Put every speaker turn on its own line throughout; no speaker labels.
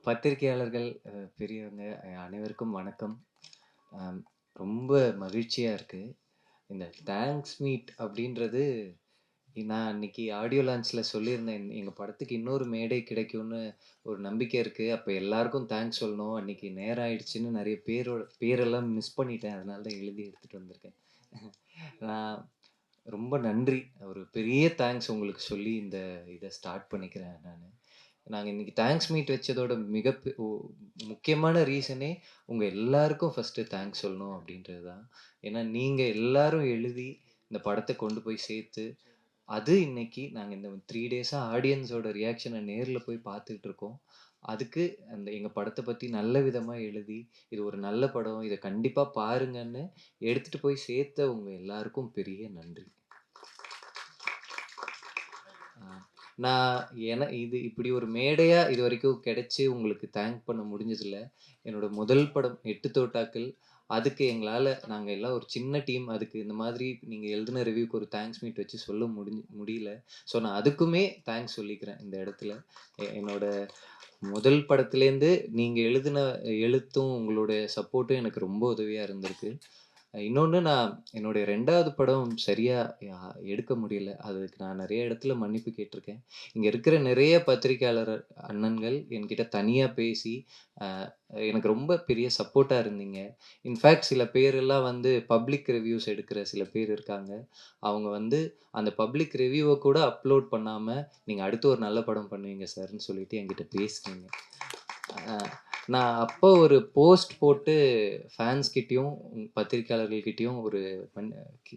பத்திரிகையாளர்கள், பெரியவங்க அனைவருக்கும் வணக்கம். அம் ரொம்ப மகிழ்ச்சியா இருக்கு. இந்த தேங்க்ஸ் மீட் அப்படின்றது நான் அன்னைக்கு ஆடியோ லான்ச்ல சொல்லியிருந்தேன். எங்க படத்துக்கு இன்னொரு மேடை கிடைக்கும்னு ஒரு நம்பிக்கை இருக்கு. அப்ப எல்லாருக்கும் தேங்க்ஸ் சொல்லணும். அன்னைக்கு நேரம் ஆயிடுச்சுன்னு நெறைய பேரெல்லாம் மிஸ் பண்ணிட்டேன். அதனால தான் எழுதி எடுத்துட்டு வந்திருக்கேன். நான் ரொம்ப நன்றி. ஒரு பெரிய தேங்க்ஸ் உங்களுக்கு சொல்லி இத ஸ்டார்ட் பண்ணிக்கிறேன் நானு. நாங்க இன்னைக்கு தேங்க்ஸ் மீட் வச்சதோட முக்கியமான ரீசனே உங்க எல்லாருக்கும் ஃபர்ஸ்ட்டு தேங்க்ஸ் சொல்லணும் அப்படின்றது தான். ஏன்னா நீங்க எல்லாரும் எழுதி இந்த படத்த கொண்டு போய் சேர்த்து, அது இன்னைக்கு நாங்க இந்த 3 டேஸா ஆடியன்ஸோட ரியாக்ஷன நேர்ல போய் பார்த்துட்டு இருக்கோம். அதுக்கு எங்க படத்த பத்தி நல்ல விதமா எழுதி, இது ஒரு நல்ல படம், இத கண்டிப்பா பாருங்கன்னு எடுத்துட்டு போய் சேர்த்த உங்க எல்லாருக்கும் பெரிய நன்றி. ஆ. நான் இது இப்படி ஒரு மேடையா இதுவரைக்கும் கிடைச்சு உங்களுக்கு தேங்க் பண்ண முடிஞ்சதில்ல. என்னோட முதல் படம் 8 தோட்டாக்கள். அதுக்கு நாங்க எல்லாம் ஒரு சின்ன டீம். அதுக்கு இந்த மாதிரி நீங்க எழுதின ரிவ்யூக்கு ஒரு தேங்க்ஸ் மீட் வச்சு சொல்ல முடியல. ஸோ நான் அதுக்குமே தேங்க்ஸ் சொல்லிக்கிறேன் இந்த இடத்துல. என்னோட முதல் படத்துலேருந்து நீங்க எழுதின எழுத்தும், உங்களுடைய சப்போர்ட்டும் எனக்கு ரொம்ப உதவியா இருந்திருக்கு. இன்னொன்னு நான் என்னுடைய 2வது படம் சரியா யா எடுக்க முடியல. அதுக்கு நான் நெறைய இடத்துல மன்னிப்பு கேட்டிருக்கேன். இங்க இருக்கிற நெறைய பத்திரிக்கையாளர் அண்ணன்கள் என்கிட்ட தனியா பேசி, அ எனக்கு ரொம்ப பெரிய சப்போர்ட்டா இருந்தீங்க. இன்ஃபாக்ட் சில பேரெல்லாம் வந்து பப்ளிக் ரிவ்யூஸ் எடுக்கிற சில பேர் இருக்காங்க. அவங்க வந்து அந்த பப்ளிக் ரிவ்யூவ கூட அப்லோட் பண்ணாம, "நீங்க அடுத்து ஒரு நல்ல படம் பண்ணுவீங்க சார்ன்னு" சொல்லிட்டு என்கிட்ட பேசினீங்க. அ நான் அப்போ ஒரு போஸ்ட் போட்டு ஃபேன்ஸ் கிட்டயும், பத்திரிக்கையாளர்கள் கிட்டயும் ஒரு பண்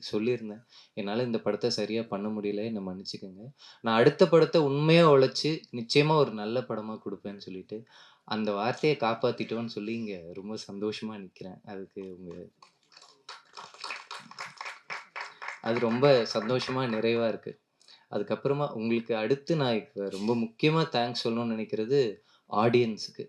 சொல்லியிருந்தேன். என்னால இந்த படத்த சரியா பண்ண முடியல. என்ன மன்னிச்சுக்கங்க. நான் அடுத்த படத்த உண்மையா உழைச்சு, நிச்சயமா ஒரு நல்ல படமா குடுப்பேன்னு சொல்லிட்டு, அந்த வார்த்தைய காப்பாத்திட்டோம்ன்னு சொல்லி இங்க ரொம்ப சந்தோஷமா நிக்கிறேன். அது ரொம்ப சந்தோஷமா, நிறைவா இருக்கு. அதுக்கப்புறமா உங்களுக்கு அடுத்து நான் இப்ப ரொம்ப முக்கியமா தேங்க்ஸ் சொல்லணும்னு நெனைக்கிறது ஆடியன்ஸுக்கு.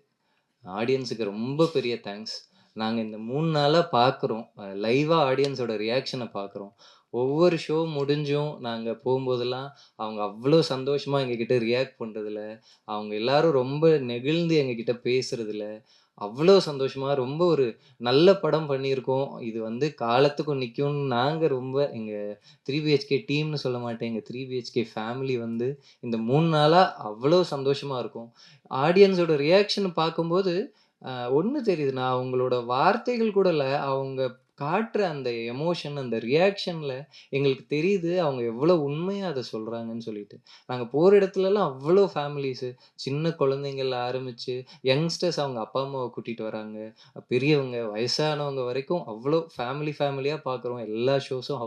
ஆடியன்ஸுக்கு ரொம்ப பெரிய தேங்க்ஸ். நாங்க இந்த 3 நாளா பார்க்குறோம். லைவா ஆடியன்ஸோட ரியாக்ஷன பார்க்குறோம். ஒவ்வொரு ஷோ முடிஞ்சும் நாங்க போம்போதெல்லாம், அவங்க அவ்ளோ சந்தோஷமா எங்ககிட்ட ரியாக்ட் பண்றதுல, அவங்க எல்லாரும் ரொம்ப நெகிழ்ந்து எங்ககிட்ட பேசுறதுல, அவ்ளோ சந்தோஷமா ரொம்ப ஒரு நல்ல படம் பண்ணியிருக்கோம். இது வந்து காலத்துக்கும் நிக்கும்னு நாங்க ரொம்ப எங்க 3 பிஹெச்கே டீம்னு சொல்ல மாட்டேன். எங்க 3 பிஹெச்கே ஃபேமிலி வந்து இந்த 3 நாளா அவ்ளோ சந்தோஷமா இருக்கோம். ஆடியன்ஸோட ரியாக்ஷன் பார்க்கும்போது, அ ஒண்ணு தெரியுது. நான் அவங்களோட வார்த்தைகள் கூட இல்ல. அவங்க காட்டுற அந்த எமோஷன், அந்த ரியாக்ஷன்ல எங்களுக்கு தெரியுது, அவங்க எவ்வளோ உண்மையா அத சொல்றாங்கன்னு சொல்லிட்டு. நாங்க போற இடத்துலலாம் அவ்ளோ ஃபேமிலீஸு, சின்ன குழந்தைங்கள்ல ஆரம்பிச்சு, யங்ஸ்டர்ஸ் அவங்க அப்பா, அம்மாவ கூட்டிட்டு வராங்க. பெரியவங்க, வயசானவங்க வரைக்கும் அவ்ளோ ஃபேமிலியா பார்க்குறோம். எல்லா ஷோஸும்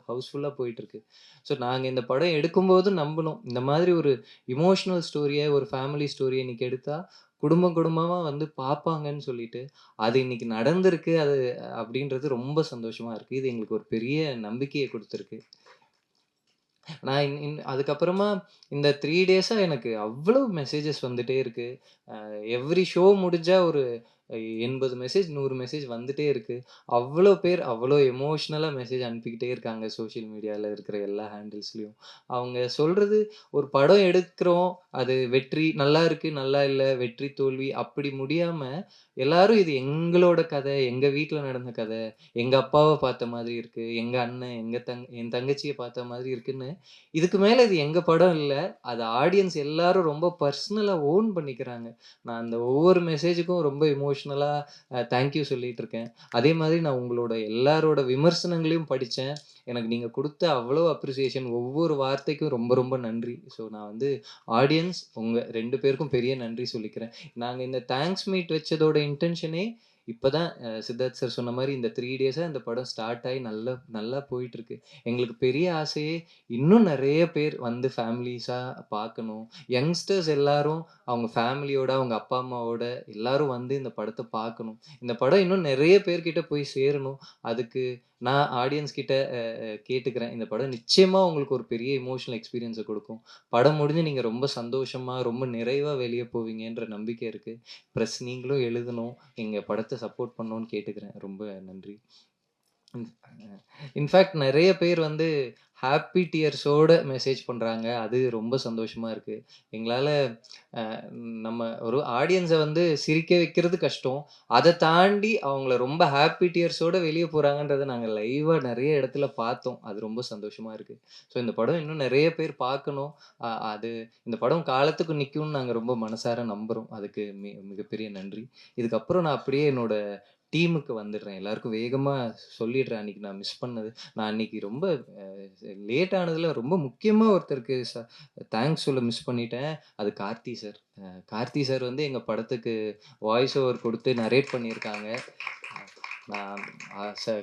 ஹவுஸ்ஃபுல்லா போயிட்டுருக்கு. ஸோ நாங்க இந்த படம் எடுக்கும்போது நம்புனோம். இந்த மாதிரி ஒரு எமோஷனல் ஸ்டோரிய, ஒரு ஃபேமிலி ஸ்டோரிய இன்னைக்கு எடுத்தா, குடும்பமா வந்து பார்ப்பாங்கன்னு சொல்லிட்டு, அது இன்னைக்கு நடந்திருக்கு. அப்படின்றது ரொம்ப சந்தோஷமா இருக்கு. இது எங்களுக்கு ஒரு பெரிய நம்பிக்கைய குடுத்திருக்கு. நான் இன் இன் அதுக்கப்புறமா இந்த 3 டேஸா எனக்கு அவ்வளவு மெசேஜஸ் வந்துட்டே இருக்கு. எவ்ரி ஷோ முடிஞ்சா ஒரு 80 மெசேஜ், 100 மெசேஜ் வந்துட்டே இருக்கு. அவ்ளோ பேர் அவ்ளோ எமோஷனலா மெசேஜ் அனுப்பிக்கிட்டே இருக்காங்க சோசியல் மீடியால இருக்கிற எல்லா ஹேண்டில்ஸ்லயும். அவங்க சொல்றது ஒரு படம் எடுக்கிறோம், அது வெற்றி நல்லா இருக்கு, நல்லா இல்ல, வெற்றி, தோல்வி அப்படி முடியாம, எல்லாரும் இது எங்களோட கதை, எங்க வீட்ல நடந்த கதை, எங்க அப்பாவ பார்த்த மாதிரி இருக்கு, எங்க அண்ணன், என் தங்கச்சிய பார்த்த மாதிரி இருக்குன்னு, இதுக்கு மேல இது எங்க படம் இல்ல. அத ஆடியன்ஸ் எல்லாரும் ரொம்ப பர்சனலா ஓன் பண்ணிக்கிறாங்க. நான் அந்த ஒவ்வொரு மெசேஜுக்கும் ரொம்ப எமோஷனலா தேங்க் யூ சொல்லிட்டு இருக்கேன். அதே மாதிரி நான் உங்களோட எல்லாரோட விமர்சனங்களையும் படிச்சேன். எனக்கு நீங்க குடுத்த அவ்வளோ அப்ரிசியேஷன் ஒவ்வொரு வார்த்தைக்கும் ரொம்ப ரொம்ப நன்றி. ஸோ நான் வந்து ஆடியன்ஸ் உங்க 2 பேருக்கும் பெரிய நன்றி சொல்லிக்கிறேன். நாங்க இந்த தேங்க்ஸ் மீட் வச்சதோட இன்டென்ஷனே இப்பதான் சித்தார்த் சார் சொன்ன மாரி இந்த 3 டேஸா இந்த படம் ஸ்டார்ட் ஆயி நல்லா நல்லா போயிட்டுருக்கு. எங்களுக்கு பெரிய ஆசையே இன்னும் நெறைய பேர் வந்து ஃபேமிலீஸா பார்க்கணும். யங்ஸ்டர்ஸ் எல்லாரும் அவங்க ஃபேமிலியோட, அவங்க அப்பா, அம்மாவோட எல்லாரும் வந்து இந்த படத்த பார்க்கணும். இந்த படம் இன்னும் நெறைய பேர்கிட்ட போய் சேரணும். அதுக்கு நான் ஆடியன்ஸ் கிட்ட கேட்டுக்கிறேன். இந்த படம் நிச்சயமா உங்களுக்கு ஒரு பெரிய எமோஷனல் எக்ஸ்பீரியன்ஸ குடுக்கும். படம் முடிஞ்சு நீங்க ரொம்ப சந்தோஷமா, ரொம்ப நிறைவா வெளிய போவீங்கன்ற நம்பிக்கை இருக்கு. ப்ளஸ் நீங்களும் எழுதணும். எங்க படத்த சப்போர்ட் பண்ணணும்னு கேட்டுக்கிறேன். ரொம்ப நன்றி. இன் இன்ஃபேக்ட் நெறைய பேர் வந்து ஹேப்பி டியர்ஸோட மெசேஜ் பண்றாங்க. அது ரொம்ப சந்தோஷமா இருக்கு. எங்களால அ நம்ம ஒரு ஆடியன்ஸ வந்து சிரிக்க வைக்கிறது கஷ்டம். அத தாண்டி அவங்கள ரொம்ப ஹேப்பி டியர்ஸோட வெளிய போறாங்கன்றத நாங்க லைவா நெறைய இடத்துல பார்த்தோம். அது ரொம்ப சந்தோஷமா இருக்கு. ஸோ இந்த படம் இன்னும் நெறைய பேர் பார்க்கணும். அது இந்த படம் காலத்துக்கு நிக்கும்னு நாங்க ரொம்ப மனசார நம்புறோம். அதுக்கு மிகப்பெரிய நன்றி. இதுக்கப்புறம் நான் அப்படியே என்னோட டீமுக்கு வந்துடுறேன். எல்லாருக்கும் வேகமா சொல்லிடுறேன். அன்னைக்கு நான் மிஸ் பண்ணது. நான் அன்னைக்கு ரொம்ப அ லேட் ஆனதுல ரொம்ப முக்கியமா ஒருத்தருக்கு தேங்க்ஸ் சொல்ல மிஸ் பண்ணிட்டேன். அது கார்த்தி சார். கார்த்தி சார் வந்து எங்க படத்துக்கு வாய்ஸ் ஓவர் குடுத்து நரேட் பண்ணியிருக்காங்க. நான்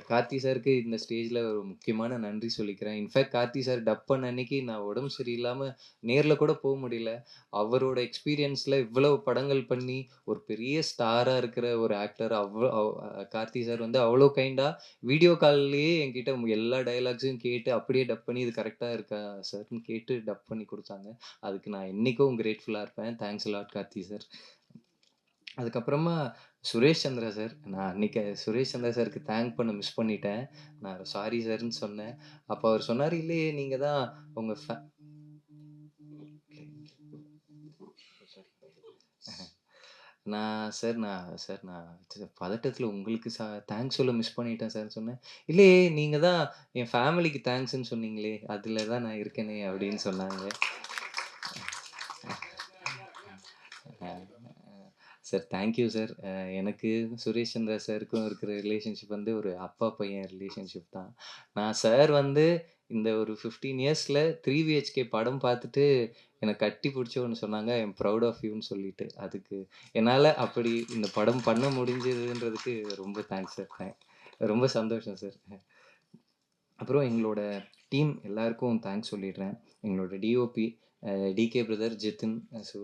கார்த்தி சாருக்கு இந்த ஸ்டேஜ்ல ஒரு முக்கியமான நன்றி சொல்லிக்கிறேன். இன்ஃபாக்ட் கார்த்தி சார் டப் பண்ண அன்னைக்கு நான் உடம்பு சரியில்லாம நேர்ல கூட முடியல. அவரோட எக்ஸ்பீரியன்ஸ்ல இவ்வளவு படங்கள் பண்ணி ஒரு பெரிய ஸ்டாரா இருக்கிற ஒரு ஆக்டர் கார்த்தி சார் வந்து அவ்ளோ கைண்டா வீடியோ கால்லயே என்கிட்ட எல்லா டயலாக்ஸையும் கேட்டு அப்படியே டப் பண்ணி இது கரெக்ட்டா இருக்கா சார்ன்னு கேட்டு டப் பண்ணி குடுத்தாங்க. அதுக்கு நான் என்னைக்கும் கிரேட்ஃபுல்லா இருப்பேன். Thanks a lot Karthi sir. அதுக்கப்புறமா சுரேஷ் சந்திரா சார். நான் அன்னைக்கு சுரேஷ் சந்திரா சாருக்கு தேங்க் பண்ண மிஸ் பண்ணிட்டேன். நான் சாரி சார்ன்னு சொன்னேன். அப்ப அவர் சொன்னாரு, "இல்லையே நீங்க தான் உங்க நான் பதட்டத்துல உங்களுக்கு தேங்க்ஸ் சொல்ல மிஸ் பண்ணிட்டேன் சார்ன்னு சொன்னேன். "இல்லையே நீங்க தான் என் ஃபேமிலிக்கு தேங்க்ஸ்ன்னு சொன்னீங்களே! அதுல தான் நான் இருக்கேனே" அப்படின்னு சொன்னாங்க. அ சார் தேங்க் யூ சார். எனக்கு சுரேஷ் சந்திரா சாருக்கும் இருக்கிற ரிலேஷன்ஷிப் வந்து ஒரு அப்பா, பையன் ரிலேஷன்ஷிப் தான். நான் சார் வந்து இந்த ஒரு 15 இயர்ஸ்ல 3 பிஹெச்கே படம் பார்த்துட்டு எனக்கு கட்டி பிடிச்சு ஒண்ணு சொன்னாங்க. ஐ அம் ப்ரவுட் ஆஃப் யூன்னு சொல்லிட்டு. அதுக்கு என்னால அப்படி இந்த படம் பண்ண முடிஞ்சதுன்றதுக்கு ரொம்ப தேங்க்ஸ் சார். ரொம்ப சந்தோஷம் சார். அப்புறம் எங்களோட டீம் எல்லாருக்கும் தேங்க்ஸ் சொல்லிடுறேன். எங்களோட DOP DK brother, Jithin. So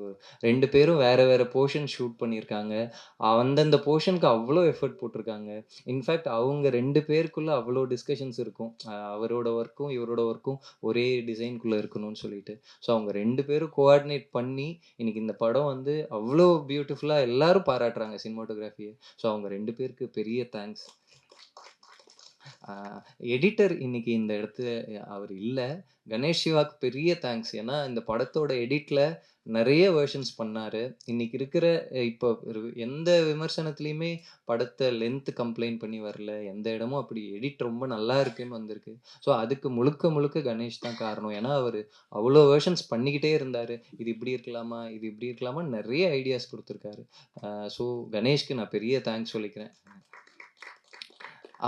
2 பேரும் வேற வேற போர்ஷன் ஷூட் பண்ணியிருக்காங்க. அந்தந்த போர்ஷனுக்கு அவ்ளோ எஃபோர்ட் போட்டிருக்காங்க. இன்ஃபாக்ட் அவங்க 2 பேருக்குள்ள அவ்ளோ டிஸ்கஷன்ஸ் இருக்கும். அவரோட ஒர்க்கும், இவரோட ஒர்க்கும் ஒரே டிசைன்குள்ள இருக்கணும்னு சொல்லிட்டு. ஸோ அவங்க 2 பேரும் கோஆர்டினேட் பண்ணி, இன்னைக்கு இந்த படம் வந்து அவ்ளோ பியூட்டிஃபுல்லா எல்லாரும் பாராட்டுறாங்க சினிமாட்டோகிராஃபிய. ஸோ அவங்க 2 பேருக்கு பெரிய தேங்க்ஸ். ஆ எடிட்டர் இன்னைக்கு இந்த இடத்துல அவரு இல்ல. கணேஷ் சிவாக்கு பெரிய தேங்க்ஸ். ஏன்னா, இந்த படத்தோட எடிட்ல நெறைய வெர்ஷன்ஸ் பண்ணாரு. இன்னைக்கு இருக்கிற இப்போ எந்த விமர்சனத்திலயுமே படத்த லென்த் கம்ப்ளைண்ட் பண்ணி வரல. எந்த இடமும் அப்படி எடிட் ரொம்ப நல்லா இருக்குன்னு வந்திருக்கு. ஸோ, அதுக்கு முழுக்க முழுக்க கணேஷ் தான் காரணம். ஏன்னா, அவரு அவ்ளோ வெர்ஷன்ஸ் பண்ணிக்கிட்டே இருந்தாரு. இது இப்படி இருக்கலாமா? இது இப்படி இருக்கலாமான்னு நெறைய ஐடியாஸ் குடுத்திருக்காரு. ஸோ, கணேஷ்க்கு நான் பெரிய தேங்க்ஸ் சொல்லிக்கிறேன்.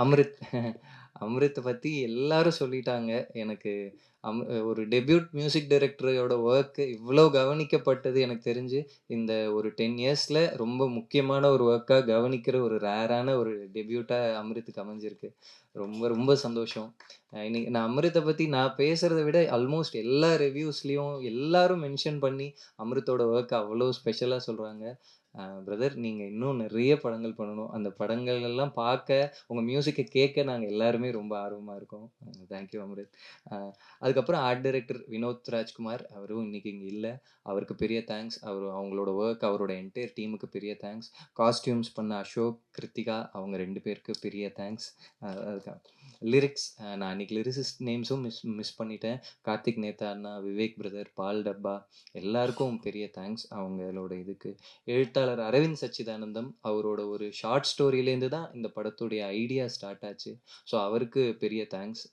அம்ரித். அம்ரித்த பத்தி எல்லாரும் சொல்லிட்டாங்க. எனக்கு அம் ஒரு டெபியூட் மியூசிக் டைரக்டரோட வொர்க் இவ்ளோ கவனிக்கப்பட்டது எனக்கு தெரிஞ்சு, இந்த ஒரு 10 இயர்ஸ்ல ரொம்ப முக்கியமான ஒரு வொர்க்கா கவனிக்கிற ஒரு ரேரான ஒரு டெபியூட்டா அம்ரித்துக்கு அமைஞ்சிருக்கு. ரொம்ப ரொம்ப சந்தோஷம். இன்னைக்கு நான் அம்ரித்த பத்தி நான் பேசுறத விட ஆல்மோஸ்ட் எல்லா ரிவ்யூஸ்லயும் எல்லாரும் மென்ஷன் பண்ணி அம்ரித்தோட வொர்க் அவ்ளோ ஸ்பெஷலா சொல்றாங்க. பிரதர் நீங்க இன்னும் நெறைய படங்கள் பண்ணணும். அந்த படங்கள் எல்லாம் பார்க்க, உங்க மியூசிக்க கேட்க நாங்க எல்லாருமே ரொம்ப ஆர்வமா இருக்கோம். Thank you Amrit. அ அதுக்கப்புறம் ஆர்ட் டைரக்டர் வினோத் ராஜ்குமார். அவரும் இன்னைக்கு இங்க இல்ல. அவருக்கு பெரிய தேங்க்ஸ். அவங்களோட வொர்க், அவரோட என்டையர் டீமுக்கு பெரிய தேங்க்ஸ். காஸ்டியூம்ஸ் பண்ண அசோக், கிருத்திகா அவங்க 2 பேருக்கு பெரிய தேங்க்ஸ். அதுக்கு லிரிக்ஸ் நான் அன்னைக்கு லிரிசிஸ்ட் நேம்ஸும் மிஸ் மிஸ் பண்ணிட்டேன். கார்த்திக் நேத்தா அண்ணா, விவேக் பிரதர், பால் டப்பா எல்லாருக்கும் பெரிய தேங்க்ஸ். அவங்களோட இதுக்கு. எழுத்தாளர் அரவிந்த் சச்சிதானந்தம் அவரோட ஒரு ஷார்ட் ஸ்டோரியிலேருந்து தான் இந்த படத்துடைய ஐடியா ஸ்டார்ட் ஆச்சு. ஸோ அவருக்கு பெரிய தேங்க்ஸ்.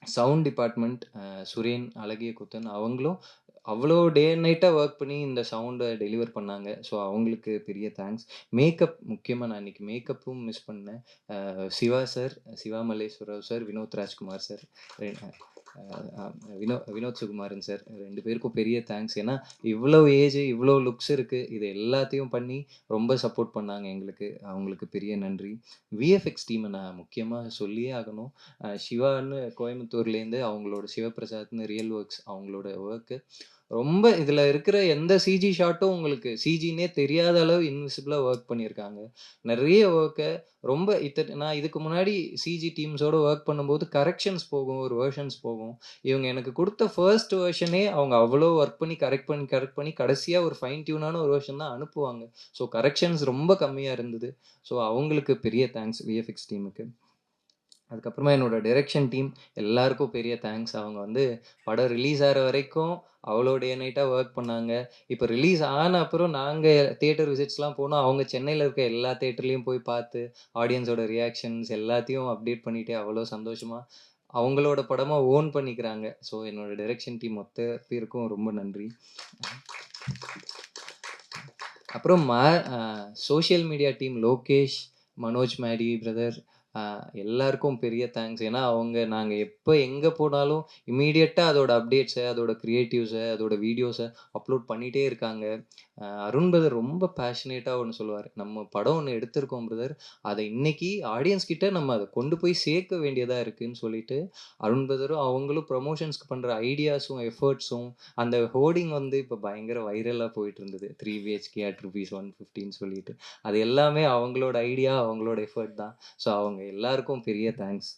சவுண்ட் டிபார்ட்மெண்ட் சுரேன், அழகிய குத்தன் அவங்களும் அவ்வளோ டே அண்ட் நைட்டா ஒர்க் பண்ணி இந்த சவுண்ட டெலிவர் பண்ணாங்க. ஸோ அவங்களுக்கு பெரிய தேங்க்ஸ். மேக்கப் முக்கியமா நான் இன்னைக்கு மேக்கப்பும் மிஸ் பண்ணேன். Siva sir, Siva Malleswararao sir, Vinod Rajkumar sir, ரெ அ அ வினோத் சுகுமாரன் சார் 2 பேருக்கும் பெரிய தேங்க்ஸ். ஏன்னா, இவ்வளோ ஏஜ், இவ்வளோ லுக்ஸ் இருக்கு. இது எல்லாத்தையும் பண்ணி ரொம்ப சப்போர்ட் பண்ணாங்க எங்களுக்கு. அவங்களுக்கு பெரிய நன்றி. விஎஃப்எக்ஸ் டீம நான் முக்கியமா சொல்லியே ஆகணும். சிவான்னு கோயம்புத்தூர்லேருந்து அவங்களோட சிவபிரசாத்ன்னு ரியல் ஒர்க்ஸ் அவங்களோட ஒர்க்கு ரொம்ப இதுல இருக்கிற எந்த சிஜி ஷாட்டும் உங்களுக்கு சிஜின்னே தெரியாத அளவு இன்விசிபிளா ஒர்க் பண்ணியிருக்காங்க. நெறைய ஒர்க்க ரொம்ப நான் இதுக்கு முன்னாடி சிஜி டீம்ஸோட ஒர்க் பண்ணும்போது கரெக்ஷன்ஸ் போகும், ஒரு வெர்ஷன்ஸ் போகும். இவங்க எனக்கு குடுத்த ஃபர்ஸ்ட் வெர்ஷனே அவங்க அவ்ளோ ஒர்க் பண்ணி கரெக்ட் பண்ணி கடைசியா ஒரு ஃபைன் டியூனான ஒரு வெர்ஷன் தான் அனுப்புவாங்க. ஸோ கரெக்ஷன்ஸ் ரொம்ப கம்மியா இருந்தது. ஸோ அவங்களுக்கு பெரிய தேங்க்ஸ் விஎஃப்எக்ஸ் டீமுக்கு. அதுக்கப்புறமா என்னோட டைரக்ஷன் டீம் எல்லாருக்கும் பெரிய தேங்க்ஸ். அவங்க வந்து படம் ரிலீஸ் ஆகுற வரைக்கும் அவ்வளோ டே நைட்டா வொர்க் பண்ணாங்க. இப்ப ரிலீஸ் ஆன அப்புறம் நாங்க தியேட்டர் விசிட்ஸ்லாம் போனோம். அவங்க சென்னையில இருக்க எல்லா தியேட்டர்லயும் போய் பார்த்து, ஆடியன்ஸோட ரியாக்ஷன்ஸ் எல்லாத்தையும் அப்டேட் பண்ணிட்டு அவ்வளோ சந்தோஷமா, அவங்களோட படமா ஓன் பண்ணிக்கிறாங்க. ஸோ என்னோட டைரக்ஷன் டீம் மொத்த பேருக்கும் ரொம்ப நன்றி. அப்புறம் social media team Lokesh, Manoj Maddy brother எல்லாருக்கும் பெரிய தேங்க்ஸ். ஏன்னா, நாங்க எப்ப எங்க போனாலும் இம்மீடியட்டா அதோட அப்டேட்ஸ, அதோட கிரியேட்டிவ்ஸ, அதோட வீடியோஸ அப்லோட் பண்ணிட்டே இருக்காங்க. அருண் பிரதர் ரொம்ப பேஷனேட்டா ஒண்ணு சொல்லுவாரு. நம்ம படம் ஒண்ணு எடுத்திருக்கோம் பிரதர். அத இன்னைக்கு ஆடியன்ஸ் கிட்ட நம்ம அத கொண்டு போய் சேர்க்க வேண்டியதா இருக்குன்னு சொல்லிட்டு, அருண் பிரதரும் அவங்களும் ப்ரமோஷன்ஸ்க்கு பண்ற ஐடியாஸும், எஃபோர்ட்ஸும் அந்த ஹோர்டிங் வந்து இப்ப பயங்கர வைரலா போயிட்டு இருந்தது. 3 பிஹெச்கே அட் ரூபீஸ் 150ன்னு சொல்லிட்டு. அது எல்லாமே அவங்களோட ஐடியா, அவங்களோட எஃபோர்ட் தான். ஸோ அவங்க எல்லாருக்கும் பெரிய thanks.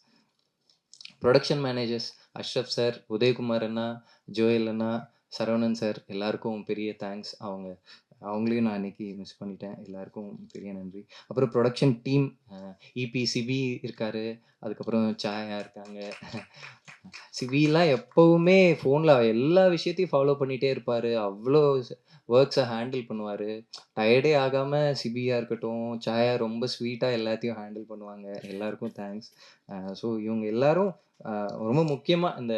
Production managers Ashraf sir, Udayakumar அண்ணா, ஜோயல் அண்ணா, சரவணன் சார் எல்லாருக்கும் பெரிய தேங்க்ஸ். அவங்களையும் நான் அன்னைக்கு மிஸ் பண்ணிட்டேன். எல்லாருக்கும் பெரிய நன்றி. அப்புறம் புரொடக்ஷன் டீம் இபி சிபி இருக்காரு. அதுக்கப்புறம் சாயா இருக்காங்க. சிவிலாம் எப்பவுமே ஃபோன்ல எல்லா விஷயத்தையும் ஃபாலோ பண்ணிட்டே இருப்பாரு. அவ்ளோ ஒர்க்ஸ ஹேண்டில் பண்ணுவாரு. டயர்டே ஆகாம சிபியா இருக்கட்டும், சாயா ரொம்ப ஸ்வீட்டா எல்லாத்தையும் ஹேண்டில் பண்ணுவாங்க. எல்லாருக்கும் தேங்க்ஸ். ஸோ இவங்க எல்லாரும் அ ரொம்ப முக்கியமா இந்த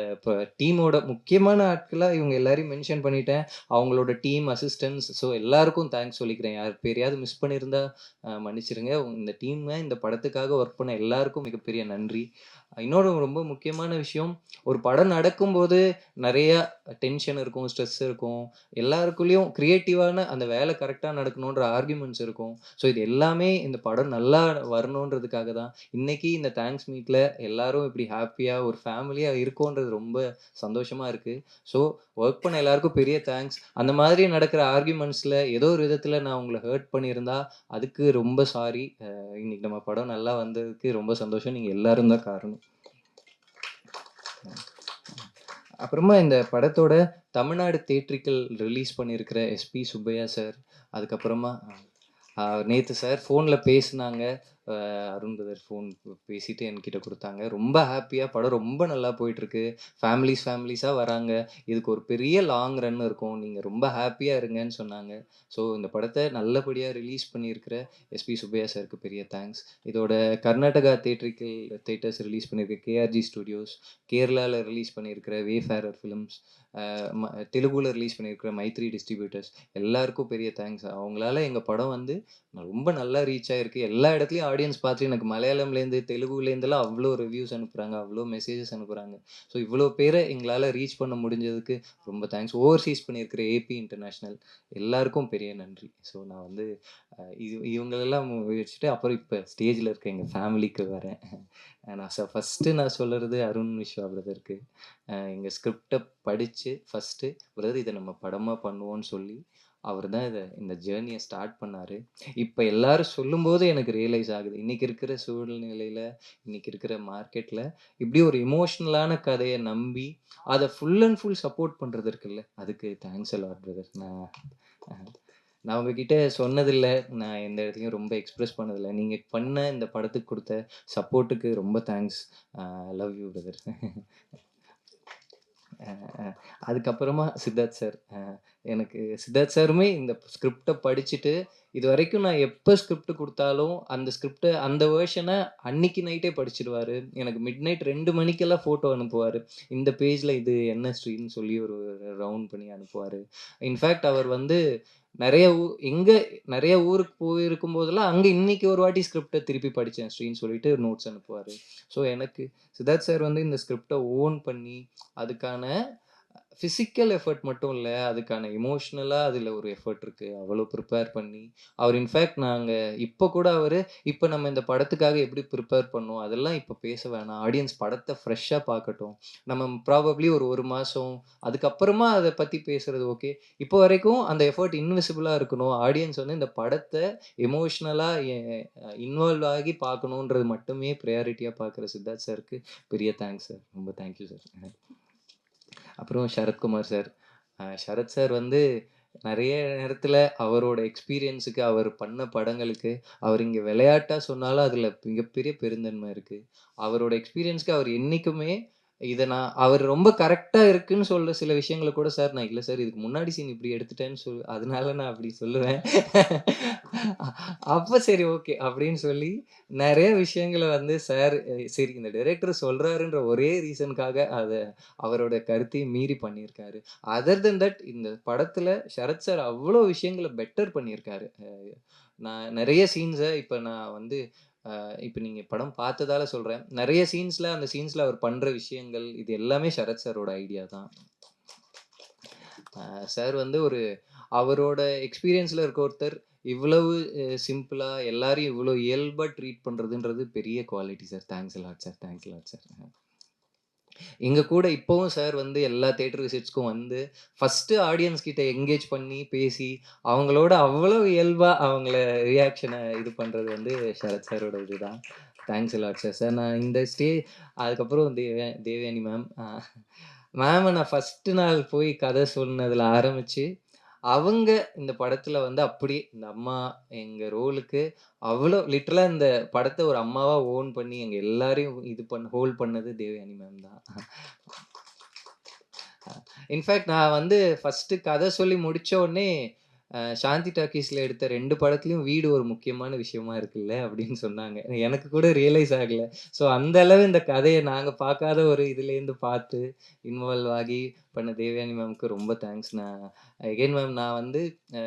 டீமோட முக்கியமான ஆட்களா இவங்க எல்லாரையும் மென்ஷன் பண்ணிட்டேன். அவங்களோட டீம், அசிஸ்டன்ட்ஸ் எல்லாருக்கும் தேங்க்ஸ் சொல்லிக்கிறேன். யார் பேரையாவது மிஸ் பண்ணியிருந்தா மன்னிச்சிடுங்க. இந்த டீம்ங்க இந்த படத்துக்காக ஒர்க் பண்ண எல்லாருக்கும் மிகப்பெரிய நன்றி. இன்னொரு ரொம்ப முக்கியமான விஷயம், ஒரு படம் நடக்கும்போது நெறைய டென்ஷன் இருக்கும், ஸ்ட்ரெஸ் இருக்கும். எல்லாருக்குள்ளயும் கிரியேட்டிவான அந்த வேலை கரெக்ட்டா நடக்கணுன்ற ஆர்கியூமெண்ட்ஸ் இருக்கும். ஸோ இது எல்லாமே இந்த படம் நல்லா வரணுன்றதுக்காக தான். இன்னைக்கு இந்த தேங்க்ஸ் மீட்ல எல்லாரும் இப்படி ஹேப்பியா ஒரு ஃபேமிலியா இருக்கோன்றது ரொம்ப சந்தோஷமா இருக்கு. ஸோ வொர்க் பண்ண எல்லாருக்கும் பெரிய தேங்க்ஸ். அந்த மாதிரி நடக்கிற ஆர்கியூமெண்ட்ஸ்ல ஏதோ ஒரு விதத்துல நான் உங்கள ஹர்ட் பண்ணியிருந்தா, அதுக்கு ரொம்ப சாரி. இன்னைக்கு நம்ம படம் நல்லா வந்ததுக்கு ரொம்ப சந்தோஷம். நீங்க எல்லாரும் தான் காரணம். அப்புறமா இந்த படத்தோட தமிழ்நாடு தியேட்ரிக்கல் ரிலீஸ் பண்ணியிருக்கிற எஸ்பி சுப்பையா சார், அதுக்கப்புறமா நேத்து சார் ஃபோன்ல பேசுனாங்க. அருண் பிரதர் ஃபோன் பேசிட்டு என்கிட்ட குடுத்தாங்க. ரொம்ப ஹேப்பியா படம் ரொம்ப நல்லா போயிட்டுருக்கு. ஃபேமிலிஸா வராங்க. இதுக்கு ஒரு பெரிய லாங் ரன் இருக்கும். நீங்க ரொம்ப ஹேப்பியா இருங்கன்னு சொன்னாங்க. ஸோ இந்த படத்த நல்லபடியா ரிலீஸ் பண்ணியிருக்கிற எஸ்பி சுப்பையா சாருக்கு பெரிய தேங்க்ஸ். இதோட கர்நாடகா தியேட்டர்ஸ் ரிலீஸ் பண்ணியிருக்க கேஆர்ஜி ஸ்டுடியோஸ், கேரளால ரிலீஸ் பண்ணியிருக்கிற வேஃபேரர் ஃபிலிம்ஸ், அ ம தெலுங்குல ரிலீஸ் பண்ணியிருக்கிற மைத்ரி டிஸ்ட்ரிபியூட்டர்ஸ் எல்லாருக்கும் பெரிய தேங்க்ஸ். அவங்களால எங்க படம் வந்து ரொம்ப நல்லா ரீச் ஆயிருக்கு. எல்லா இடத்துலயும் ஆடியன்ஸ் பார்த்து எனக்கு மலையாளம்லேருந்து, தெலுங்குலேருந்துலாம் அவ்ளோ ரிவ்யூஸ் அனுப்புறாங்க. அவ்ளோ மெசேஜஸ் அனுப்புறாங்க. ஸோ இவ்ளோ பேர எங்களால ரீச் பண்ண முடிஞ்சதுக்கு ரொம்ப தேங்க்ஸ். ஓவர்சீஸ் பண்ணியிருக்கிற ஏபி இன்டர்நேஷனல் எல்லாருக்கும் பெரிய நன்றி. ஸோ நான் வந்து இவங்களெல்லாம் வச்சுட்டு அப்புறம் இப்ப ஸ்டேஜ்ல இருக்க எங்க ஃபேமிலிக்கு வரேன். ஃபர்ஸ்ட்டு நான் சொல்லுறது அருண் விஸ்வா பிரதருக்கு. எங்க ஸ்கிரிப்ட படிச்சு ஃபர்ஸ்ட்டு பிரதர் இத நம்ம படமா பண்ணுவோம்ன்னு சொல்லி, அவர் தான் இந்த ஜர்னிய ஸ்டார்ட் பண்ணாரு. இப்ப எல்லாரும் சொல்லும்போது எனக்கு ரியலைஸ் ஆகுது. இன்னைக்கு இருக்கிற சூழ்நிலையில, இன்னைக்கு இருக்கிற மார்க்கெட்ல, இப்படி ஒரு எமோஷனலான கதைய நம்பி, அத ஃபுல் அண்ட் ஃபுல் சப்போர்ட் பண்றது இருக்குல்ல, அதுக்கு தேங்க்ஸ் அ லாட் பிரதர். அ நான் உங்ககிட்ட சொன்னதில்ல. நான் எந்த இடத்துலயும் ரொம்ப எக்ஸ்பிரஸ் பண்ணதில்ல. நீங்க பண்ண இந்த படத்துக்கு குடுத்த சப்போர்ட்டுக்கு ரொம்ப தேங்க்ஸ். Love you brother. அ அ அதுக்கப்புறமா சித்தார்த் சார். எனக்கு சித்தார்த் சாருமே இந்த ஸ்கிரிப்ட படிச்சுட்டு, இதுவரைக்கும் நான் எப்ப ஸ்கிரிப்ட் குடுத்தாலும், அந்த ஸ்கிரிப்ட அந்த வெர்ஷன அன்னைக்கு நைட்டே படிச்சுருவாரு. எனக்கு மிட்நைட் 2 மணிக்கெல்லாம் ஃபோட்டோ அனுப்புவாரு. இந்த பேஜ்ல இது என்ன ஸ்ட்ரீன்னு சொல்லி ஒரு ரவுண்ட் பண்ணி அனுப்புவாரு. இன்ஃபாக்ட் அவர் வந்து நெறைய ஊ எங்க நெறைய ஊருக்கு போயிருக்கும்போதெல்லாம், அங்க இன்னைக்கு ஒரு வாட்டி ஸ்கிரிப்ட திருப்பி படிச்சேன் ஸ்ரீன்னு சொல்லிட்டு நோட்ஸ் அனுப்புவாரு. ஸோ எனக்கு சித்தார்த் சார் வந்து இந்த ஸ்கிரிப்ட ஓன் பண்ணி, அதுக்கான பிசிக்கல் எஃபோர்ட் மட்டும் இல்ல. அதுக்கான எமோஷனலா அதுல ஒரு எஃபோர்ட் இருக்கு. அவ்வளோ ப்ரிப்பேர் பண்ணி, அவர் இன்ஃபாக்ட் இப்ப கூட இப்ப நம்ம இந்த படத்துக்காக எப்படி ப்ரிப்பேர் பண்ணோம், அதெல்லாம் இப்ப பேச வேணாம். ஆடியன்ஸ் படத்த ஃப்ரெஷ்ஷா பார்க்கட்டும். நம்ம ப்ராபப்ளி ஒரு 1 மாசம், அதுக்கப்புறமா அத பத்தி பேசுறது ஓகே. இப்போ வரைக்கும் அந்த எஃபோர்ட் இன்விசிபிளா இருக்கணும். ஆடியன்ஸ் வந்து இந்த படத்த எமோஷனலா இன்வால்வ் ஆகி பார்க்கணுன்றது மட்டுமே பிரையாரிட்டியா பார்க்குற சித்தார்த் சாருக்கு பெரிய தேங்க்ஸ் சார். ரொம்ப தேங்க் யூ சார். அப்புறம் சரத்குமார் சார். சரத் சார் வந்து நெறைய நேரத்துல அவரோட எக்ஸ்பீரியன்ஸுக்கு, அவர் பண்ண படங்களுக்கு, அவர் இங்க விளையாட்டா சொன்னாலும் அதுல மிகப்பெரிய பெருந்தன்மை இருக்கு. அவரோட எக்ஸ்பீரியன்ஸ்க்கு அவர் என்னைக்குமே இத நான் அவர் ரொம்ப கரெக்ட்டா இருக்குன்னு சொல்ற சில விஷயங்கள கூட, "சார் நான் இல்ல சார் இதுக்கு முன்னாடி சீன் இப்படி எடுத்துட்டேன்னு அதனால நான் அப்படி சொல்லுவேன்." அப்ப சரி ஓகே அப்படின்னு சொல்லி நெறைய விஷயங்கள வந்து சார் சரி இந்த டைரக்டர் சொல்றாருன்ற ஒரே ரீசனுக்காக அவரோட கருத்தையும் மீறி பண்ணியிருக்காரு. அதர் தென் தட் இந்த படத்துல சரத் சார் அவ்ளோ விஷயங்கள பெட்டர் பண்ணியிருக்காரு. நான் நெறைய சீன்ஸ இப்ப நான் வந்து இப்ப நீங்க படம் பார்த்ததால சொல்றேன். நெறைய அந்த சீன்ஸ்ல அவர் பண்ற விஷயங்கள், இது எல்லாமே சரத் சாரோட ஐடியா தான். சார் வந்து அவரோட எக்ஸ்பீரியன்ஸ்ல இருக்க ஒருத்தர், இவ்வளவு சிம்பிளா எல்லாரையும் இவ்வளோ இயல்பா ட்ரீட் பண்றதுன்றது பெரிய quality sir. Thanks a lot sir. Thanks a lot sir. எங்க கூட இப்பவும் சார் வந்து எல்லா தியேட்டர் விசிட்ஸ்க்கும் வந்து, ஃபர்ஸ்ட்டு ஆடியன்ஸ் கிட்ட என்கேஜ் பண்ணி, பேசி, அவங்களோட அவ்வளோ இயல்பா அவங்கள ரியாக்ஷன இது பண்றது வந்து சரத் சாரோட இதுதான். Thanks a lot sir. Sir நான் இந்த அதுக்கப்புறம் தேவயானி மேம். மேம நான் ஃபர்ஸ்ட்டு நாள் போய் கதை சொன்னதுல ஆரம்பிச்சு, அவங்க இந்த படத்துல வந்து அப்படியே இந்த அம்மா எங்க ரோலுக்கு அவ்வளோ லிட்டரலா இந்த படத்த ஒரு அம்மாவா ஓன் பண்ணி எங்க எல்லாரையும் இது ஹோல்ட் பண்ணது தேவயானி மேம் தான். இன்ஃபாக்ட் நான் வந்து ஃபர்ஸ்ட்டு கதை சொல்லி முடிச்ச உடனே, சாந்தி டாக்கீஸ்ல எடுத்த 2 படத்துலயும் வீடு ஒரு முக்கியமான விஷயமா இருக்குல்ல அப்படின்னு சொன்னாங்க. எனக்கு கூட ரியலைஸ் ஆகல. ஸோ அந்த அளவு இந்த கதைய நாங்க பார்க்காத ஒரு இதுலேருந்து பார்த்து, இன்வால்வ் ஆகி பண்ண தேவயானி மேம்க்கு ரொம்ப தேங்க்ஸ். அகைன் மேம் நான் வந்து அ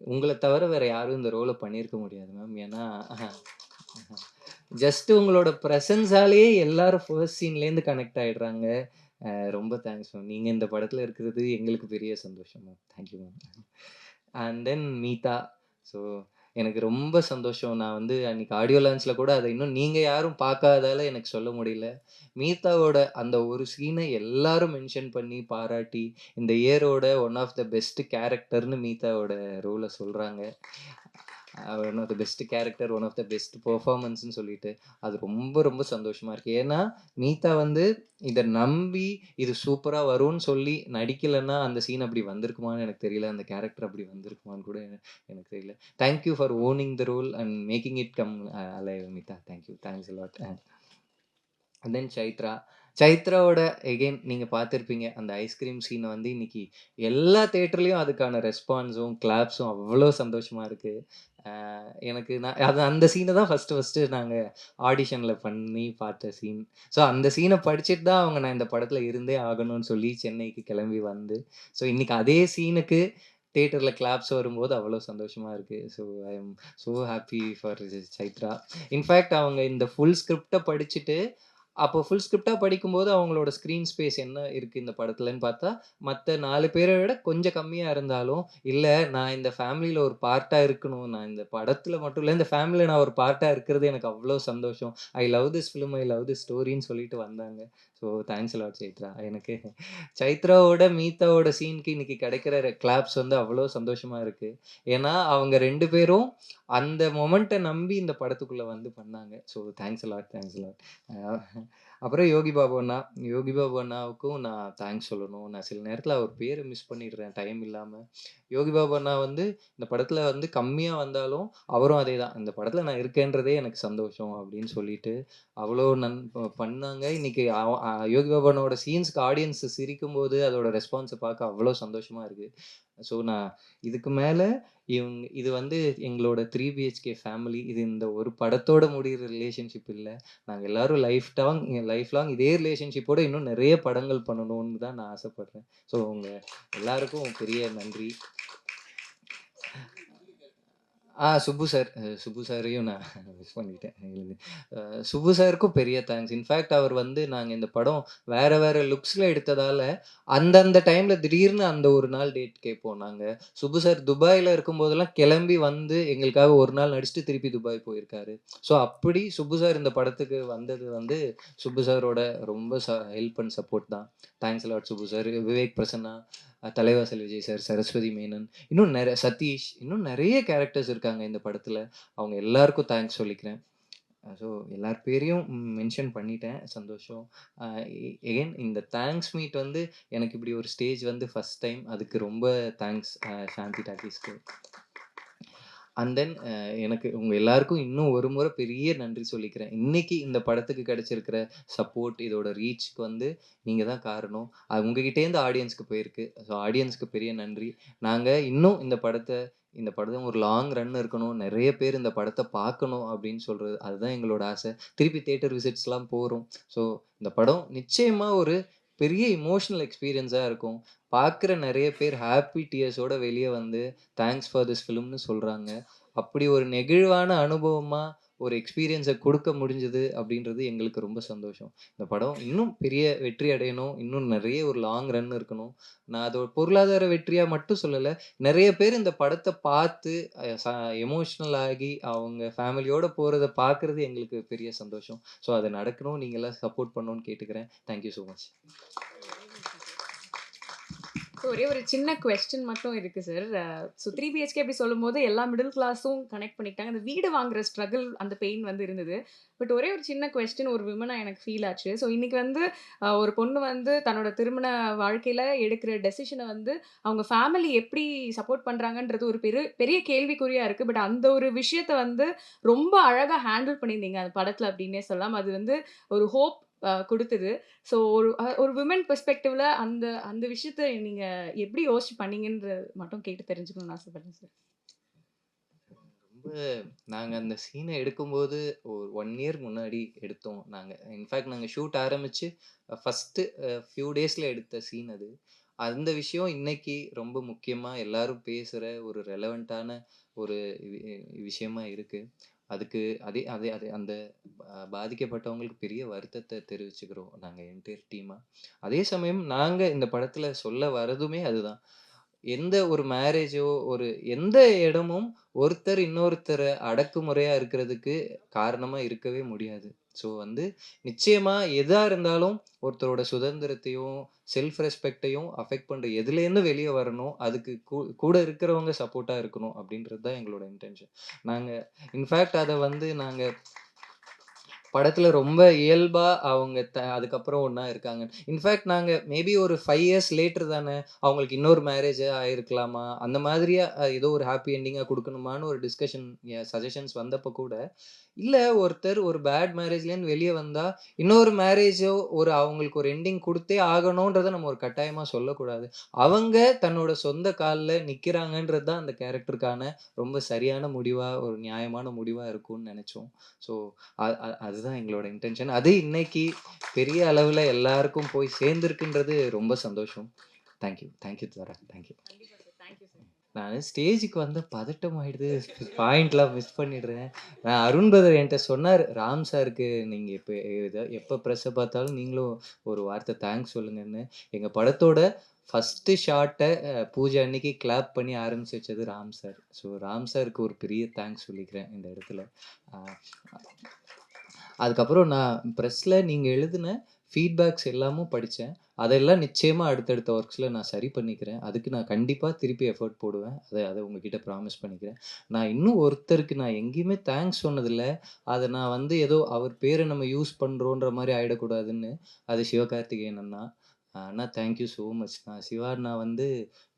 உங்கள தவிர வேற யாரும் இந்த ரோல பண்ணியிருக்க முடியாது மேம். ஏன்னா ஜஸ்ட் உங்களோட பிரசன்ஸாலேயே எல்லாரும் ஃபர்ஸ்ட் சீன்லேருந்து கனெக்ட் ஆயிடுறாங்க. ரொம்ப தேங்க்ஸ் மேம். நீங்க இந்த படத்துல இருக்கிறது எங்களுக்கு பெரிய சந்தோஷம் ma'am. Thank you ma'am. And then Meetha. So எனக்கு ரொம்ப சந்தோஷம். நான் வந்து அன்னைக்கு ஆடியோ லான்ச்ல கூட அத இன்னும் நீங்க யாரும் பார்க்காததால எனக்கு சொல்ல முடியல. மீதாவோட அந்த ஒரு சீன எல்லாரும் மென்ஷன் பண்ணி, பாராட்டி, இந்த இயரோட ஒன் ஆஃப் த பெஸ்ட் கேரக்டர்ன்னு மீதாவோட ரோல சொல்றாங்க. One of the best character, one of the best பெர்ஃபார்மன்ஸ்ன்னு சொல்லிட்டு, அது ரொம்ப ரொம்ப சந்தோஷமா இருக்கு. ஏன்னா, மீதா வந்து இத நம்பி, இது சூப்பரா வரும்ன்னு சொல்லி நடிக்கலன்னா, அந்த சீன் அப்படி வந்திருக்குமான்னு எனக்கு தெரியல. அந்த கேரக்டர் அப்படி வந்திருக்குமான்னு கூட எனக்கு தெரியல. Thank you for owning the role and making it come alive Meetha. Thank you. Thanks a lot. And then Chaitra. சைத்ராவோட எகைன் நீங்க பார்த்திருப்பீங்க. அந்த ஐஸ்கிரீம் சீன வந்து இன்னைக்கு எல்லா தியேட்டர்லயும் அதுக்கான ரெஸ்பான்ஸும், கிளாப்ஸும் அவ்ளோ சந்தோஷமா இருக்கு. அ எனக்கு அந்த சீன தான் ஃபர்ஸ்ட்டு நாங்க ஆடிஷன்ல பண்ணி பார்த்த சீன். ஸோ அந்த சீன படிச்சுட்டு தான் அவங்க நான் இந்த படத்துல இருந்தே ஆகணும்னு சொல்லி சென்னைக்கு கிளம்பி வந்து, ஸோ இன்னைக்கு அதே சீனுக்கு தியேட்டர்ல கிளாப்ஸ் வரும்போது அவ்ளோ சந்தோஷமா இருக்கு. So I am so happy for Chaitra. In fact அவங்க இந்த ஃபுல் ஸ்கிரிப்ட்ட படிச்சுட்டு அப்போ ஃபுல் ஸ்கிரிப்ட்டா படிக்கும்போது அவங்களோட ஸ்க்ரீன் ஸ்பேஸ் என்ன இருக்கு இந்த படத்துலன்னு பார்த்தா, மத்த 4 பேர விட கொஞ்சம் கம்மியா இருந்தாலும், இல்ல நான் இந்த ஃபேமிலில ஒரு பார்ட்டா இருக்கணும். நான் இந்த படத்துல மட்டும் இல்ல, இந்த ஃபேமிலில நான் ஒரு பார்ட்டா இருக்கிறது எனக்கு அவ்ளோ சந்தோஷம். I love this film, I love this ஸ்டோரின்னு சொல்லிட்டு வந்தாங்க. So thanks a lot Chaitra. எனக்கு சைத்ராவோட, மீதாவோட சீனுக்கு இன்னைக்கு கிடைக்கிற கிளாப்ஸ் வந்து அவ்ளோ சந்தோஷமா இருக்கு. ஏன்னா, அவங்க 2 பேரும் அந்த மொமெண்ட்ட நம்பி இந்த படத்துக்குள்ள வந்து பண்ணாங்க. So thanks a lot, thanks a lot. அ அப்புறம் யோகி பாபு அண்ணா. யோகி பாபு அண்ணாவுக்கும் நான் தேங்க்ஸ் சொல்லணும். நான் சில நேரத்தில அவர் பேர மிஸ் பண்ணிடுறேன் டைம் இல்லாம. யோகி பாபு அண்ணா வந்து இந்த படத்தில வந்து கம்மியா வந்தாலும், அவரும் அதேதான். இந்த படத்தில நான் இருக்கேன்றதே எனக்கு சந்தோஷம் அப்படின்னு சொல்லிட்டு, அவ்வளோ பண்ணாங்க. இன்னைக்கு அவ அ யோகி பாபு அண்ணாவோட சீன்ஸ்க்கு ஆடியன்ஸ் சிரிக்கும்போது, அதோட ரெஸ்பான்ஸ பார்க்க அவ்வளோ சந்தோஷமா இருக்கு. ஸோ நான் இதுக்கு மேல இது வந்து எங்களோட 3 பிஹெச்கே ஃபேமிலி. இது இந்த ஒரு படத்தோட முடியிற ரிலேஷன்ஷிப் இல்ல. நாங்க எல்லாரும் லைஃப் லாங் இதே ரிலேஷன்ஷிப்போட இன்னும் நெறைய படங்கள் பண்ணணும்னு தான் நான் ஆசைப்படுறேன். ஸோ உங்க எல்லாருக்கும் பெரிய நன்றி. சுப்பு சார். சுப்பு சாரையும் நான் மிஸ் பண்ணிட்டேன். அ சுப்பு சாருக்கும் பெரிய தேங்க்ஸ். இன்ஃபாக்ட் அவர் வந்து நாங்க இந்த படம் வேற வேற லுக்ஸ்ல எடுத்ததால, அந்தந்த டைம்ல திடீர்னு அந்த ஒரு நாள் டேட் கேட்போம் நாங்க. சுப்பு சார் துபாய்ல இருக்கும்போதெல்லாம் கிளம்பி வந்து எங்களுக்காக ஒரு நாள் நடிச்சுட்டு திருப்பி துபாய் போயிருக்காரு. ஸோ அப்படி சுப்பு சார் இந்த படத்துக்கு வந்தது வந்து சுப்பு சாரோட ரொம்ப ஹெல்ப் அண்ட் சப்போர்ட் தான். Thanks a lot Subbu sir. Vivek Prasanna, Thalaivasal Vijay sir, Saraswathi Menon, இன்னும் சதீஷ், இன்னும் நெறைய கேரக்டர்ஸ் இருக்காங்க இந்த படத்துல. அவங்க எல்லாருக்கும் தேங்க்ஸ் சொல்லிக்கிறேன். ஸோ எல்லார் பேரையும் மென்ஷன் பண்ணிட்டேன். சந்தோஷம். எகைன் இந்த தேங்க்ஸ் மீட் வந்து எனக்கு இப்படி ஒரு ஸ்டேஜ் வந்து ஃபர்ஸ்ட் டைம். அதுக்கு ரொம்ப தேங்க்ஸ் சாந்தி டாக்கீஸ்க்கு. அண்ட் தென் எனக்கு உங்க எல்லாருக்கும் இன்னும் ஒரு முறை பெரிய நன்றி சொல்லிக்கிறேன். இன்னைக்கு இந்த படத்துக்கு கிடைச்சிருக்கிற சப்போர்ட், இதோட ரீச்க்கு வந்து நீங்க தான் காரணம். அது உங்ககிட்டேருந்து ஆடியன்ஸ்க்கு போயிருக்கு. ஸோ ஆடியன்ஸ்க்கு பெரிய நன்றி. நாங்க இன்னும் இந்த படம் ஒரு லாங் ரன் இருக்கணும். நெறைய பேர் இந்த படத்த பார்க்கணும் அப்படின்னு சொல்றது அதுதான் எங்களோட ஆசை. திருப்பி தியேட்டர் விசிட்ஸ்லாம் போறோம். ஸோ இந்த படம் நிச்சயமா ஒரு பெரிய எமோஷனல் எக்ஸ்பீரியன்ஸா இருக்கும். பார்க்குற நெறைய பேர் ஹேப்பி டியர்ஸோட வெளிய வந்து தேங்க்ஸ் ஃபார் திஸ் ஃபிலிம்னு சொல்றாங்க. அப்படி ஒரு நெகிழ்வான அனுபவமா ஒரு எக்ஸ்பீரியன்ஸ குடுக்க முடிஞ்சது அப்படின்றது எங்களுக்கு ரொம்ப சந்தோஷம். இந்த படம் இன்னும் பெரிய வெற்றி அடையணும். இன்னும் நெறைய ஒரு லாங் ரன் இருக்கணும். நான் அத ஒரு பொருளாதார வெற்றியா மட்டும் சொல்லல. நெறைய பேர் இந்த படத்த பார்த்து எமோஷனல் ஆகி அவங்க ஃபேமிலியோட போறத பார்க்கறது எங்களுக்கு பெரிய சந்தோஷம். ஸோ அது நடக்கணும். நீங்க எல்லாம் சப்போர்ட் பண்ணணும்னு கேட்டுக்கிறேன். Thank you so much.
ஒரே ஒரு சின்ன கொஸ்டின் மட்டும் இருக்கு சார். ஸோ 3 பிஹெச்கே அப்படி சொல்லும்போது எல்லா மிடில் கிளாஸும் கனெக்ட் பண்ணிக்கிட்டாங்க. அந்த வீடு வாங்குற ஸ்ட்ரகிள் அந்த பெயின் வந்து இருந்தது. பட் ஒரே ஒரு சின்ன கொஸ்டின் ஒரு விமனா எனக்கு ஃபீல் ஆச்சு. ஸோ இன்னைக்கு வந்து ஒரு பொண்ணு வந்து தன்னோட திருமண வாழ்க்கையில எடுக்கிற டெசிஷனை வந்து அவங்க ஃபேமிலி எப்படி சப்போர்ட் பண்றாங்கன்றது ஒரு பெரிய கேள்விக்குறியா இருக்கு. பட் அந்த ஒரு விஷயத்த வந்து ரொம்ப அழகா ஹேண்டில் பண்ணியிருந்தீங்க அந்த படத்துல அப்படின்னே சொல்லலாம். அது வந்து ஒரு ஹோப் குடுத்தது. ஸோ ஒரு விமன் பெர்ஸ்பெக்டிவ்ல அந்த அந்த விஷயத்த நீங்க எப்படி யோசிச்சு பண்ணீங்கன்றது மட்டும் கேட்டு தெரிஞ்சுக்கணும்னு ஆசைப்படுறேன் சார்.
ரொம்ப நாங்க அந்த சீன எடுக்கும்போது ஒரு 1 இயர் முன்னாடி எடுத்தோம் நாங்க. இன்ஃபாக்ட் நாங்க ஷூட் ஆரம்பிச்சு ஃபர்ஸ்ட்டு ஃபியூ டேஸ்ல எடுத்த சீன் அது. அந்த விஷயம் இன்னைக்கு ரொம்ப முக்கியமா எல்லாரும் பேசுற ஒரு ரெலவென்ட்டான ஒரு வி விஷயமா இருக்கு. அதுக்கு அதே அதே அதே அந்த பாதிக்கப்பட்டவங்களுக்கு பெரிய வருத்தத்த தெரிவிச்சுக்கிறோம் நாங்க என்டையர் டீமா. அதே சமயம் நாங்க இந்த படத்துல சொல்ல வரதுமே அதுதான். எந்த ஒரு மேரேஜோ, ஒரு எந்த இடமும் ஒருத்தர் இன்னொருத்தர அடக்குமுறையா இருக்கிறதுக்கு காரணமா இருக்கவே முடியாது. ஸோ வந்து நிச்சயமா எதா இருந்தாலும் ஒருத்தரோட சுதந்திரத்தையும், செல்ஃப் ரெஸ்பெக்ட்டையும் அஃபெக்ட் பண்ற எதுலேருந்து வெளிய வரணும். அதுக்கு கூட இருக்கிறவங்க சப்போர்ட்டா இருக்கணும் அப்படின்றது தான் எங்களோட இன்டென்ஷன். நாங்க இன்ஃபாக்ட் அத வந்து நாங்க படத்துல ரொம்ப இயல்பா அவங்க அதுக்கப்புறம் ஒண்ணா இருக்காங்க. இன்ஃபாக்ட் நாங்க மேபி ஒரு 5 இயர்ஸ் லேட்டர் தானே, அவங்களுக்கு இன்னொரு மேரேஜ் ஆயிருக்கலாமா? அந்த மாதிரியா ஏதோ ஒரு ஹாப்பி எண்டிங்கா குடுக்கணுமான்னு ஒரு டிஸ்கஷன் சஜஷன்ஸ் வந்தப்ப கூட, இல்ல ஒருத்தர் ஒரு பேட் மேரேஜ்லேருந்து வெளிய வந்தா, இன்னொரு மேரேஜோ அவங்களுக்கு ஒரு எண்டிங் குடுத்தே ஆகணும்ன்றத நம்ம ஒரு கட்டாயமா சொல்லக்கூடாது. அவங்க தன்னோட சொந்த கால்ல நிக்கிறாங்கன்றது தான் அந்த கேரக்டருக்கான ரொம்ப சரியான முடிவா, ஒரு நியாயமான முடிவா இருக்கும்னு நெனச்சோம். ஸோ அ அ அதுதான் எங்களோட இன்டென்ஷன். அது இன்னைக்கு பெரிய அளவுல எல்லாருக்கும் போய் சேர்ந்திருக்குன்றது ரொம்ப சந்தோஷம். Thank you. Thank you Dwara. Thank you.
கண்டிப்பா சார். Thank you sir.
நானு ஸ்டேஜுக்கு வந்தா பதட்டம் ஆயிடுது. பாயிண்ட்லாம் மிஸ் பண்ணிடுறேன். அருண் பிரதர் என்ட்ட சொன்னாரு. ராம் சாருக்கு நீங்க எப்ப பிரஸ்ஸ பார்த்தாலும் நீங்களும் ஒரு வார்த்தை தேங்க்ஸ் சொல்லுங்கன்னு. எங்க படத்தோட ஃபர்ஸ்ட்டு ஷாட்ட பூஜை அன்னைக்கு கிளாப் பண்ணி ஆரம்பிச்சு வச்சது ராம் சார். ஸோ ராம் சாருக்கு ஒரு பெரிய தேங்க்ஸ் சொல்லிக்கிறேன் இந்த இடத்துல. அ அதுக்கப்புறம் நான் பிரஸ்ல நீங்க எழுதின ஃபீட்பேக்ஸ் எல்லாமும் படிச்சேன். அதெல்லாம் நிச்சயமா அடுத்தடுத்த ஒர்க்ஸ்ல நான் சரி பண்ணிக்கிறேன். அதுக்கு நான் கண்டிப்பா திருப்பி எஃபோர்ட் போடுவேன். அத அத உங்ககிட்ட ப்ராமிஸ் பண்ணிக்கிறேன். நான் இன்னும் ஒருத்தருக்கு நான் எங்கேயுமே தேங்க்ஸ் சொன்னதில்ல. அத நான் வந்து ஏதோ அவர் பேர நம்ம யூஸ் பண்றோன்ற மாரி ஆயிடக்கூடாதுன்னு, அது சிவகார்த்திகேயன் அண்ணா. அண்ணா தேங்க் யூ ஸோ மச்ண்ணா. சிவா அண்ணா வந்து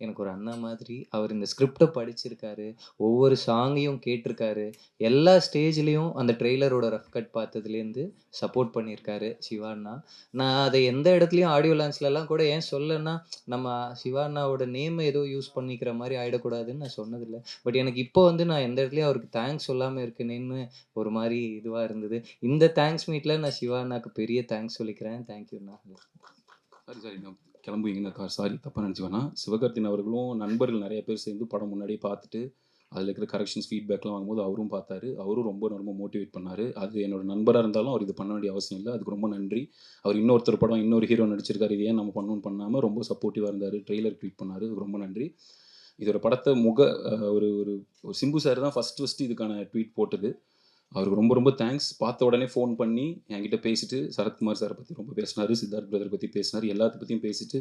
எனக்கு ஒரு அண்ணா மாதிரி. அவர் இந்த ஸ்கிரிப்ட்ட படிச்சிருக்காரு. ஒவ்வொரு சாங்கையும் கேட்டிருக்காரு. எல்லா ஸ்டேஜ்லயும் அந்த ட்ரெய்லரோட ரஃப் கட் பார்த்ததுலேருந்து சப்போர்ட் பண்ணியிருக்காரு சிவா அண்ணா. நான் அத எந்த இடத்துலயும் ஆடியோ லான்ச்லலாம் கூட ஏன் சொல்லன்னா, நம்ம சிவா அண்ணாவோட நேம் ஏதோ யூஸ் பண்ணிக்கிற மாரி ஆயிடக்கூடாதுன்னு நான் சொன்னதில்ல. பட் எனக்கு இப்போ வந்து நான் எந்த இடத்துலயும் அவருக்கு தேங்க்ஸ் சொல்லாம இருக்கேனேன்னு ஒரு மாரி இதுவா இருந்தது. இந்த தேங்க்ஸ் மீட்ல நான் சிவா அண்ணாக்கு பெரிய தேங்க்ஸ் சொல்லிக்கிறேன். Thank you Anna.
சாரி நான் கிளம்புவீங்கன்னு சாரி தப்பாக நினச்சி வேணாம். சிவகார்த்திகேயன் அவர்களும் நண்பர்கள் நிறைய பேர் சேர்ந்து படம் முன்னாடியே பார்த்துட்டு அதில் இருக்கிற கரெக்ஷன்ஸ் ஃபீட்பேக்லாம் வாங்கும்போது அவரும் பார்த்தாரு. அவரும் ரொம்ப ரொம்ப மோட்டிவேட் பண்ணார். அது என்னோட நண்பராக இருந்தாலும் அவர் இது பண்ண வேண்டிய அவசியம் இல்லை. அதுக்கு ரொம்ப நன்றி. அவர் இன்னொருத்தர் படம் இன்னொரு ஹீரோ நடிச்சிருக்காரு, இது ஏன் நம்ம பண்ணணும்னு பண்ணாமல் ரொம்ப சப்போர்ட்டிவாக இருந்தார். ட்ரெய்லர் ட்வீட் பண்ணார். அதுக்கு ரொம்ப நன்றி. இதோட படத்தை ஒரு ஒரு ஒரு சிம்பு சார் தான் ஃபஸ்ட்டு இதுக்கான ட்வீட் போட்டது. அவருக்கு ரொம்ப ரொம்ப தேங்க்ஸ். பார்த்த உடனே ஃபோன் பண்ணி என்கிட்ட பேசிட்டு சரத்குமார் சாரை பற்றி ரொம்ப பேசினார், சித்தார்த் பிரதர் பற்றி பேசினார், எல்லாத்த பற்றியும் பேசிட்டு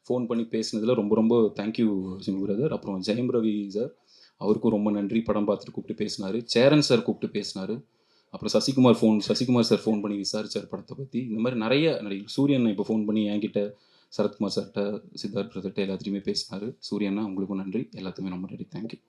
ஃபோன் பண்ணி பேசினதில் ரொம்ப ரொம்ப தேங்க்யூ சிம்பு பிரதர். அப்புறம் ஜெயம் ரவி சார், அவருக்கும் ரொம்ப நன்றி. படம் பார்த்துட்டு கூப்பிட்டு பேசினார். சேரன் சார் கூப்பிட்டு பேசினார். அப்புறம் சசிகுமார் சார் ஃபோன் பண்ணி விசாரிச்சார் படத்தை பற்றி. இந்த மாதிரி நிறைய நடிகர் சூரியன் இப்போ ஃபோன் பண்ணி என்கிட்ட, சரத்குமார் சார்கிட்ட, சித்தார்த் பிரதர்கிட்ட எல்லாத்துலேயுமே பேசினார். சூரியன்னா உங்களுக்கும் நன்றி, எல்லாத்துக்குமே ரொம்ப நன்றி. தேங்க்யூ.